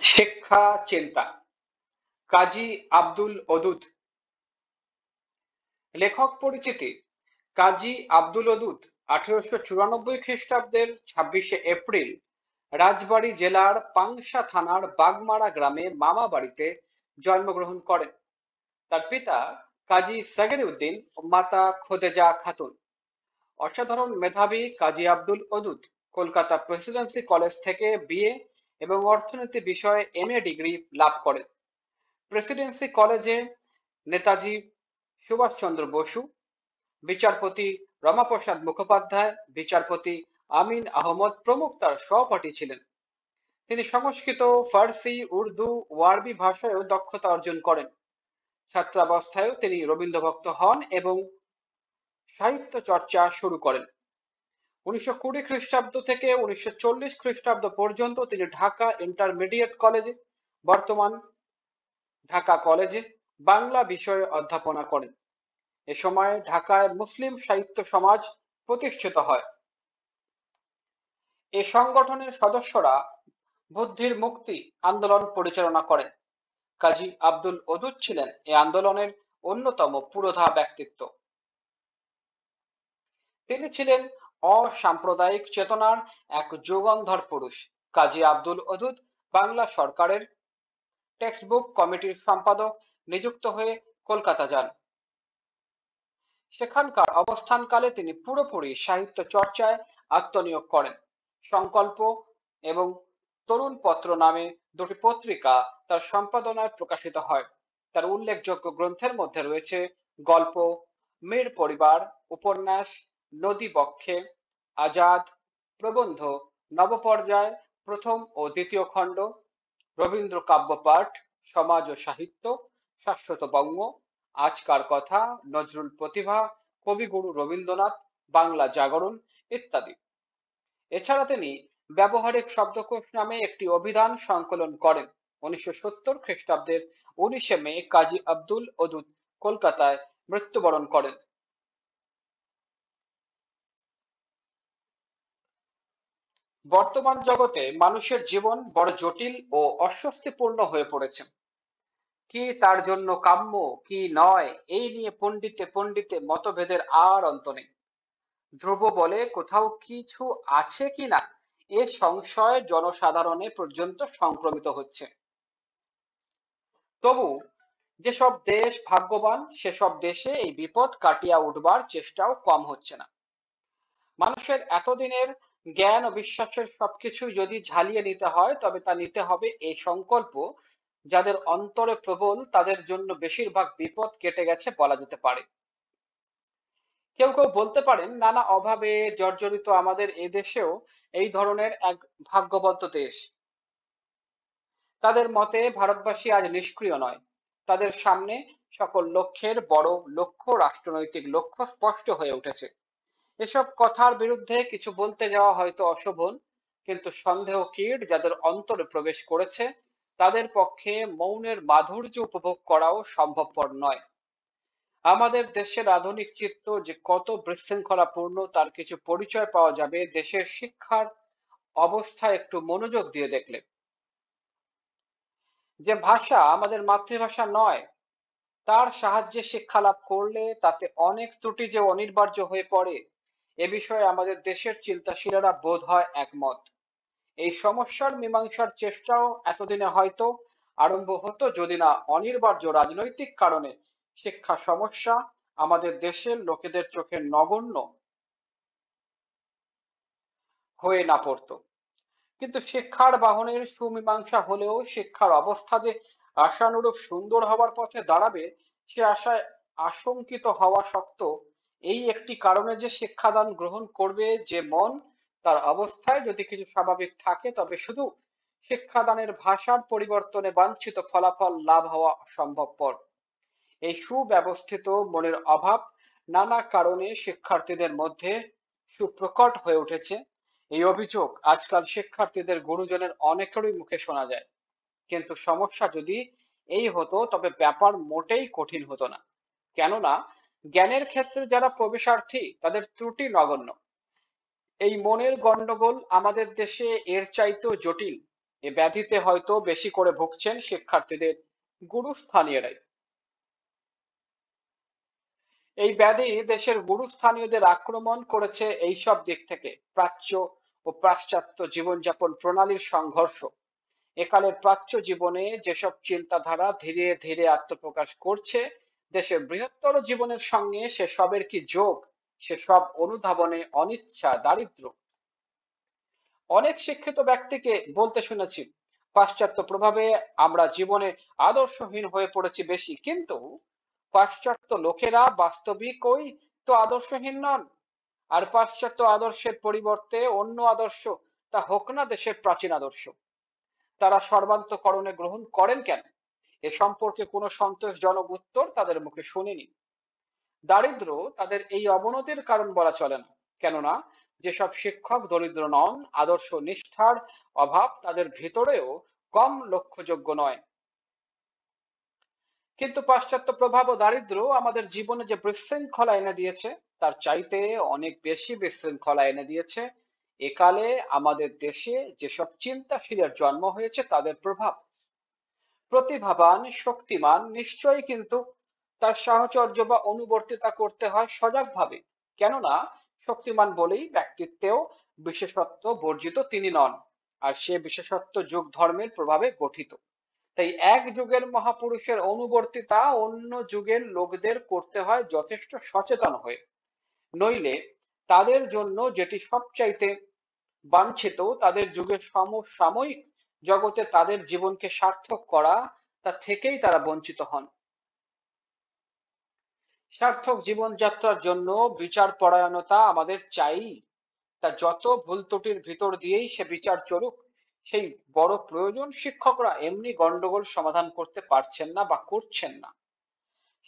শিক্ষা চিন্তা কাজী আব্দুল ওদুদ। লেখক পরিচিতি: কাজী আব্দুল ওদুদ 1894 খ্রিস্টাব্দের 26শে এপ্রিল রাজবাড়ী জেলার পাংশা থানার বাগমারা গ্রামে মামা বাড়িতে জন্মগ্রহণ করেন। তার পিতা কাজী সাগির উদ্দিন ও মাতা খোদেজা খাতুন। অসাধারণ মেধাবী কাজী আব্দুল ওদুদ কলকাতা প্রেসিডেন্সি কলেজ থেকে বিএ এবং অর্থনীতি বিষয়ে এমএ ডিগ্রি লাভ করেন। প্রেসিডেন্সি কলেজে নেতাজি সুভাষচন্দ্র বসু, বিচারপতি রমাপ্রসাদ মুখোপাধ্যায়, বিচারপতি আমিন আহমদ প্রমুখ তার সহপাঠী ছিলেন। তিনি সংস্কৃত, ফার্সি, উর্দু ও আরবি ভাষায়ও দক্ষতা অর্জন করেন। ছাত্রাবস্থায়ও তিনি রবীন্দ্রভক্ত হন এবং সাহিত্য চর্চা শুরু করেন। 1920 খ্রিস্টাব্দ থেকে 1940 খ্রিস্টাব্দ পর্যন্ত তিনি ঢাকা ইন্টারমিডিয়েট কলেজে, বর্তমান ঢাকা কলেজে বাংলা বিষয়ে অধ্যাপনা করেন। এ সময় ঢাকায় মুসলিম সাহিত্য সমাজ প্রতিষ্ঠিত হয়। এ সংগঠনের সদস্যরা বুদ্ধির মুক্তি আন্দোলন পরিচালনা করেন। কাজী আব্দুল ওদুদ ছিলেন এ আন্দোলনের অন্যতম পুরোধা ব্যক্তিত্ব। তিনি ছিলেন অসাম্প্রদায়িক চেতনার এক যুগন্ধর পুরুষ। কাজী আব্দুল ওদুদ বাংলা সরকারের টেক্সটবুক কমিটির সম্পাদক নিযুক্ত হয়ে কলকাতা যান। সেখানকার অবস্থানকালে তিনি পুরোপুরি সাহিত্য চর্চায় আত্মনিয়োগ করেন। সংকল্প এবং তরুণ পত্র নামে দুটি পত্রিকা তার সম্পাদনায় প্রকাশিত হয়। তার উল্লেখযোগ্য গ্রন্থের মধ্যে রয়েছে গল্প, মীর পরিবার, উপন্যাস, নদী বক্ষে, আজাদ, প্রবন্ধ, নবপর্যায়, প্রথম ও দ্বিতীয় খণ্ড, রবীন্দ্র কাব্যপাঠ, সমাজ ও সাহিত্য, শাশ্বত বঙ্গ, আজকার কথা, নজরুল প্রতিভা, কবিগুরু রবীন্দ্রনাথ, বাংলা জাগরণ ইত্যাদি। এছাড়া তিনি ব্যবহারিক শব্দকোষ নামে একটি অভিধান সংকলন করেন। 1970 খ্রিস্টাব্দের 19শে মে কাজী আব্দুল ওদুদ কলকাতায় মৃত্যুবরণ করেন। বর্তমান জগতে মানুষের জীবন বড় জটিল ও অস্বস্তিপূর্ণ হয়ে পড়েছে। কি তার জন্য কাম্য, কি নয়, এই নিয়ে পণ্ডিতে পণ্ডিতে মতভেদের আর অন্ত নেই। ধ্রুব বলে কোথাও কিছু আছে কিনা এ সংশয় জনসাধারণে পর্যন্ত সংক্রমিত হচ্ছে। তবু যেসব দেশ ভাগ্যবান সেসব দেশে এই বিপদ কাটিয়ে উঠবার চেষ্টাও কম হচ্ছে না। মানুষের এতদিনের জ্ঞান ও বিশ্বাসের সবকিছু যদি ঝালিয়ে নিতে হয় তবে তা নিতে হবে এই সংকল্প, যাদের অন্তরে প্রবল তাদের জন্য বেশিরভাগ বিপদ কেটে গেছে বলা যেতে পারে। কেউ কেউ বলতে পারেন নানা অভাবে জর্জরিত আমাদের এদেশেও এই ধরনের এক ভাগ্যবন্ত দেশ। তাদের মতে ভারতবাসী আজ নিষ্ক্রিয় নয়, তাদের সামনে সকল লক্ষ্যের বড় লক্ষ্য, রাষ্ট্রনৈতিক লক্ষ্য স্পষ্ট হয়ে উঠেছে। এসব কথার বিরুদ্ধে কিছু বলতে যাওয়া হয়তো অশোভন, কিন্তু সন্দেহ কীট যাদের অন্তরে প্রবেশ করেছে তাদের পক্ষে মৌনের মাধুর্য উপভোগ করাও সম্ভবপর নয়। আমাদের দেশের আধুনিক চিত্র যে কত বিশৃঙ্খলাপূর্ণ তার কিছু পরিচয় পাওয়া যাবে দেশের শিক্ষার অবস্থা একটু মনোযোগ দিয়ে দেখলে। যে ভাষা আমাদের মাতৃভাষা নয় তার সাহায্যে শিক্ষা লাভ করলে তাতে অনেক ত্রুটি যে অনিবার্য হয়ে পড়ে এ বিষয়ে আমাদের দেশের চিন্তাশীলেরা বোধ হয় একমত। এই সমস্যার মীমাংসার চেষ্টাও এতদিনে হয়তো আরম্ভ হতো যদি না অনিবার্য রাজনৈতিক কারণে শিক্ষা সমস্যা আমাদের দেশের লোকেদের চোখে নগণ্য হয়ে না পড়তো। কিন্তু শিক্ষার বাহনের সুমীমাংসা হলেও শিক্ষার অবস্থা যে আশানুরূপ সুন্দর হবার পথে দাঁড়াবে সে আশায় আশঙ্কিত হওয়া শক্ত। এই একটি কারণে যে শিক্ষাদান গ্রহণ করবে যে মন, তার অবস্থায় যদি কিছু স্বাভাবিক থাকে তবে শুধু শিক্ষাদানের ভাষার পরিবর্তনে বাঞ্ছিত ফলাফল লাভ হওয়া সম্ভবপর। এই সুব্যবস্থিত মনের অভাব নানা কারণে শিক্ষার্থীদের মধ্যে সুপ্রকট হয়ে উঠেছে। এই অভিযোগ আজকাল শিক্ষার্থীদের গুরুজনের অনেকেরই মুখে শোনা যায়। কিন্তু সমস্যা যদি এই হতো তবে ব্যাপার মোটেই কঠিন হতো না। কেননা জ্ঞানের ক্ষেত্রে যারা প্রবেশার্থী তাদের ত্রুটি নগণ্য। এই মনের গন্ডগোল আমাদের দেশে এর চাইতেও জটিল। এ ব্যাধিতে হয়তো বেশি করে ভুগছেন শিক্ষার্থীদের গুরুস্থানীয়রাই। এই ব্যাধি দেশের গুরুস্থানীয়দের আক্রমণ করেছে এইসব দিক থেকে: প্রাচ্য ও পাশ্চাত্য জীবনযাপন প্রণালীর সংঘর্ষ। একালের প্রাচ্য জীবনে যেসব চিন্তাধারা ধীরে ধীরে আত্মপ্রকাশ করছে, দেশের বৃহত্তর জীবনের সঙ্গে সেসবের কি যোগ? সেসব অনুধাবনে অনিচ্ছা, দারিদ্র্য। অনেক শিক্ষিত ব্যক্তিকে বলতে শুনেছি, পাশ্চাত্য প্রভাবে আমরা জীবনে আদর্শহীন হয়ে পড়েছি বেশি, কিন্তু পাশ্চাত্য লোকেরা বাস্তবিকই তো আদর্শহীন নন। আর পাশ্চাত্য আদর্শের পরিবর্তে অন্য আদর্শ, তা হোক না দেশের প্রাচীন আদর্শ, তারা সর্বান্তকরণে গ্রহণ করেন কেন? এ সম্পর্কে কোনো সন্তোষজনক উত্তর তাদের মুখে শুনিনি। দারিদ্র্য তাদের এই অবনতির কারণ বলা চলে না, কেননা যেসব শিক্ষক দরিদ্র নন, আদর্শ নিষ্ঠার অভাব তাদের ভিতরেও কম লক্ষ্যযোগ্য নয়। কিন্তু পাশ্চাত্য প্রভাব ও দারিদ্র্য আমাদের জীবনে যে বিশৃঙ্খলা এনে দিয়েছে, তার চাইতে অনেক বেশি বিশৃঙ্খলা এনে দিয়েছে একালে আমাদের দেশে যেসব চিন্তাশীলের জন্ম হয়েছে তাদের প্রভাব। প্রতিভাবান, শক্তিমান নিশ্চয়ই, কিন্তু তার সাহচর্য বা অনুবর্তিতা করতে হয় সজাগভাবে। কেননা শক্তিমান বলেই ব্যক্তিত্বেও বিশেষত্ব বর্জিত তিনি নন, আর সে বিশেষত্ব যুগ ধর্মের প্রভাবে গঠিত। তাই এক যুগের মহাপুরুষের অনুবর্তিতা অন্য যুগের লোকদের করতে হয় যথেষ্ট সচেতন হয়ে। নইলে তাদের জন্য যেটি সবচাইতে বাঞ্ছিত, তাদের যুগের সমসাময়িক জগতে তাদের জীবনকে সার্থক করা, তা থেকেই তারা বঞ্চিত হন। সার্থক জীবনযাত্রার জন্য বিচার পরায়ণতা আমাদের চাই। তা যত ভুল ত্রুটির ভিতর দিয়েই সে বিচার চলুক, সেই বড় প্রয়োজন। শিক্ষকরা এমনি গন্ডগোল সমাধান করতে পারছেন না বা করছেন না।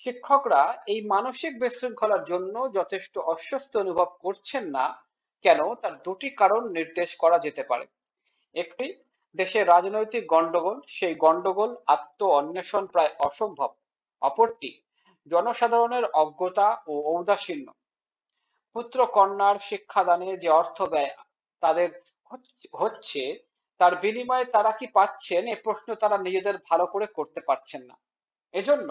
শিক্ষকরা এই মানসিক বিশৃঙ্খলার জন্য যথেষ্ট অস্বস্তি অনুভব করছেন না কেন, তার দুটি কারণ নির্দেশ করা যেতে পারে। একটি, দেশের রাজনৈতিক গন্ডগোল, সেই গন্ডগোল আত্ম অন্বেষণ প্রায় অসম্ভব। অপরটি, জনসাধারণের অজ্ঞতা ও ঔদাসীন্য। পুত্র কন্যার শিক্ষাদানে যে অর্থ ব্যয় তাদের হচ্ছে, তার বিনিময়ে তারা কি পাচ্ছেন, এ প্রশ্ন তারা নিজেদের ভালো করে করতে পারছেন না। এজন্য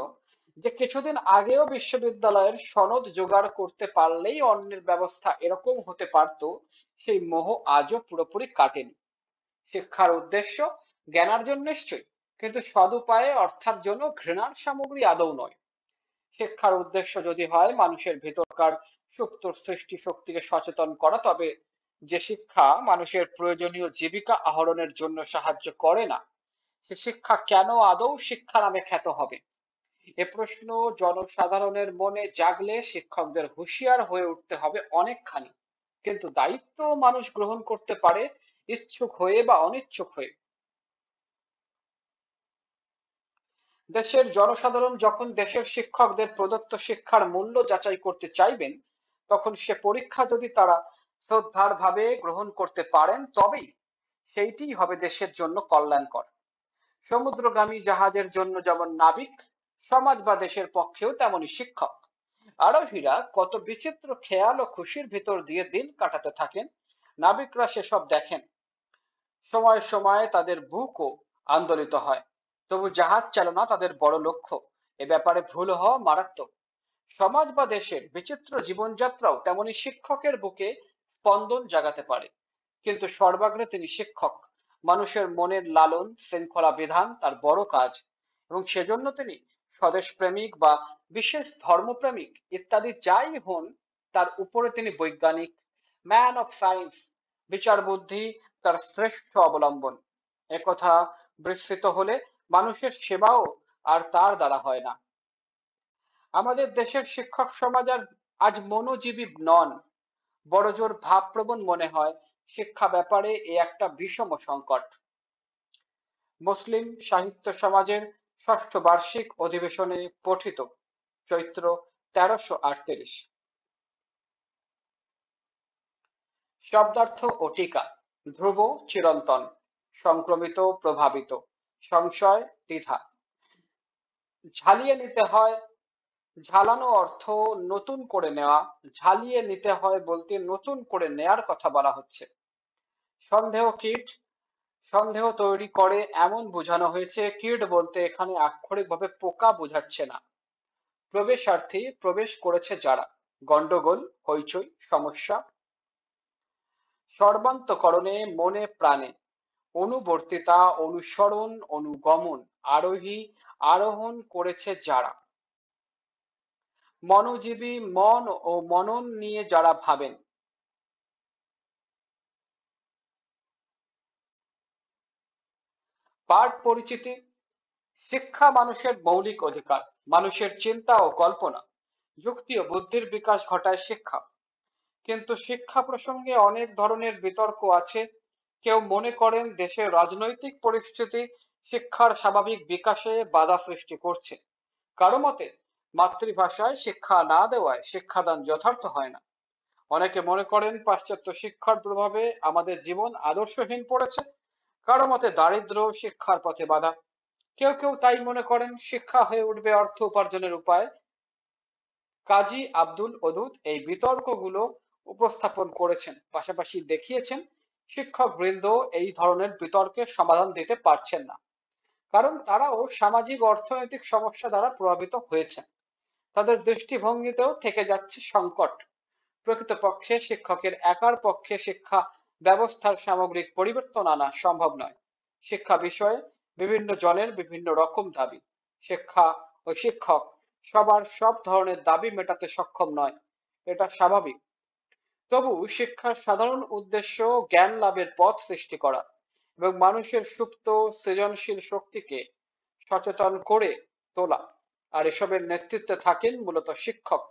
যে কিছুদিন আগেও বিশ্ববিদ্যালয়ের সনদ জোগাড় করতে পারলেই অন্যের ব্যবস্থা এরকম হতে পারত, সেই মোহ আজও পুরোপুরি কাটেনি। শিক্ষার উদ্দেশ্য জ্ঞানার্জন নিশ্চয়ই, কিন্তু সদুপায়ে অর্থাৎ জন্য ঘৃণার সামগ্রী আদৌ নয়। শিক্ষার উদ্দেশ্য যদি হয় মানুষের ভেতরকার সুপ্ত সৃষ্টি শক্তিকে সচেতন করা, তবে যে শিক্ষা মানুষের প্রয়োজনীয় জীবিকা আহরণের জন্য সাহায্য করে না, সে শিক্ষা কেন আদৌ শিক্ষা নামে খ্যাত হবে? এ প্রশ্ন জনসাধারণের মনে জাগলে শিক্ষকদের হুঁশিয়ার হয়ে উঠতে হবে অনেকখানি। কিন্তু দায়িত্ব মানুষ গ্রহণ করতে পারে, ইচ্ছুক হয়ে বা অনিচ্ছুক হয়ে। দেশের জনসাধারণ যখন দেশের শিক্ষকদের প্রদত্ত শিক্ষার মূল্য যাচাই করতে চাইবেন, তখন সে পরীক্ষা যদি তারা শ্রদ্ধার ভাবে গ্রহণ করতে পারেন, তবেই সেইটিই হবে দেশের জন্য কল্যাণকর। সমুদ্রগামী জাহাজের জন্য যেমন নাবিক, সমাজ বা দেশের পক্ষেও তেমনি শিক্ষক। আরোহীরা কত বিচিত্র খেয়াল ও খুশির ভিতর দিয়ে দিন কাটাতে থাকেন, নাবিকরা সেসব দেখেন। সময় সময় তাদের বুকও আন্দোলিত হয়, তবু জাহাজ চালনা তাদের বড় লক্ষ্য। এ ব্যাপারে ভুল হওয়া মারাত্মক। সমাজ বা দেশের বিচিত্র জীবনযাত্রাও তেমনি শিক্ষকের বুকে স্পন্দন জাগাতে পারে, কিন্তু সর্বাগ্রে তিনি শিক্ষক। মানুষের মনের লালন শৃঙ্খলা বিধান তার বড় কাজ, এবং সেজন্য তিনি স্বদেশ প্রেমিক বা বিশেষ ধর্মপ্রেমিক ইত্যাদি যাই হন, তার উপরে তিনি বৈজ্ঞানিক, ম্যান অফ সায়েন্স। বিচার বুদ্ধি তার শ্রেষ্ঠ অবলম্বন। একথা বিস্তৃত হলে মানুষের সেবাও আর তার দ্বারা হয় না। আমাদের দেশের শিক্ষক সমাজ আর আজ মনোজীবী নন, বড়জোর ভাবপ্রবণ মনে হয়। শিক্ষা ব্যাপারে এ একটা বিষম সংকট। মুসলিম সাহিত্য সমাজের ষষ্ঠ বার্ষিক অধিবেশনে পঠিত, চৈত্র 1338। শব্দার্থ ও টিকা। ধ্রুব চিরন্তন, সংক্রমিত প্রভাবিত, সংশয় দ্বিধা। ঝালিয়ে নিতে হয়, ঝালানো অর্থ নতুন করে নেওয়া। ঝালিয়ে নিতে হয় বলতে নতুন করে নেয়ার কথা বলা হচ্ছে। সন্দেহ কীট, সন্দেহ তৈরি করে এমন বোঝানো হয়েছে। কিড বলতে এখানে আক্ষরিকভাবে পোকা বোঝাচ্ছে না। প্রবেশার্থী, প্রবেশ করেছে যারা। গন্ডগোল, হইচই, সমস্যা। সর্বান্তঃকরণে, মনে প্রাণে। অনুবর্তিতা, অনুসরণ, অনুগমন। আরোহী, আরোহণ করেছে যারা। মনোজীবী, মন ও মনন নিয়ে যারা ভাবেন। পাঠ পরিচিতি। শিক্ষা মানুষের মৌলিক অধিকার। মানুষের চিন্তা ও কল্পনা, যুক্তি ও বুদ্ধির বিকাশ ঘটায় শিক্ষা। কিন্তু শিক্ষা প্রসঙ্গে অনেক ধরনের বিতর্ক আছে। কেউ মনে করেন দেশের রাজনৈতিক পরিস্থিতি শিক্ষার স্বাভাবিক বিকাশে বাধা সৃষ্টি করছে। কারো মতে মাতৃভাষায় শিক্ষা না দেওয়ায় শিক্ষাদান যথার্থ হয় না। অনেকে মনে করেন পাশ্চাত্য শিক্ষার প্রভাবে আমাদের জীবন আদর্শহীন পড়েছে। কারো মতে দারিদ্র্য শিক্ষার পথে বাধা। কেউ কেউ তাই মনে করেন শিক্ষা হয়ে উঠবে অর্থ উপার্জনের উপায়। কাজী আব্দুল ওদুদ এই বিতর্কগুলো উপস্থাপন করেছেন, পাশাপাশি দেখিয়েছেন শিক্ষক বৃন্দ এই ধরনের বিতর্কের সমাধান দিতে পারছেন না, কারণ তারাও সামাজিক অর্থনৈতিক সমস্যা দ্বারা প্রভাবিত হয়েছেন। তাদের দৃষ্টিভঙ্গিতেও থেকে যাচ্ছে সংকট। প্রকৃতপক্ষে শিক্ষকের একার পক্ষে শিক্ষা ব্যবস্থার সামগ্রিক পরিবর্তন আনা সম্ভব নয়। শিক্ষা বিষয়ে বিভিন্ন জনের বিভিন্ন রকম দাবি। শিক্ষা ও শিক্ষক সবার সব ধরনের দাবি মেটাতে সক্ষম নয়, এটা স্বাভাবিক। তবু শিক্ষার সাধারণ উদ্দেশ্য জ্ঞান লাভের পথ সৃষ্টি করা এবং মানুষের সুপ্ত সৃজনশীল শক্তিকে সচেতন করে তোলা। আর এসবের নেতৃত্বে থাকেন মূলত শিক্ষক।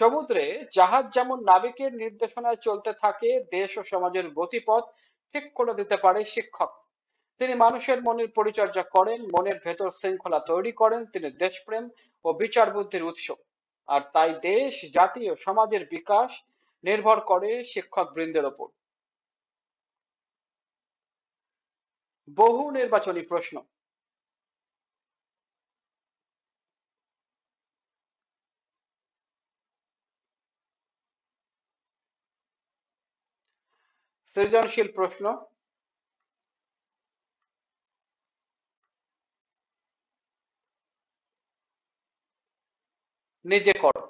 সমুদ্রে জাহাজ যেমন নাবিকের নির্দেশনায় চলতে থাকে, দেশ ও সমাজের গতিপথ ঠিক করে দিতে পারে শিক্ষক। তিনি মানুষের মনের পরিচর্যা করেন, মনের ভেতর শৃঙ্খলা তৈরি করেন। তিনি দেশপ্রেম ও বিচার বুদ্ধির উৎস। আর তাই দেশ, জাতি ও সমাজের বিকাশ নির্ভর করে শিক্ষক বৃন্দের ওপর। বহু নির্বাচনী প্রশ্ন। সৃজনশীল প্রশ্ন। নিজে করো।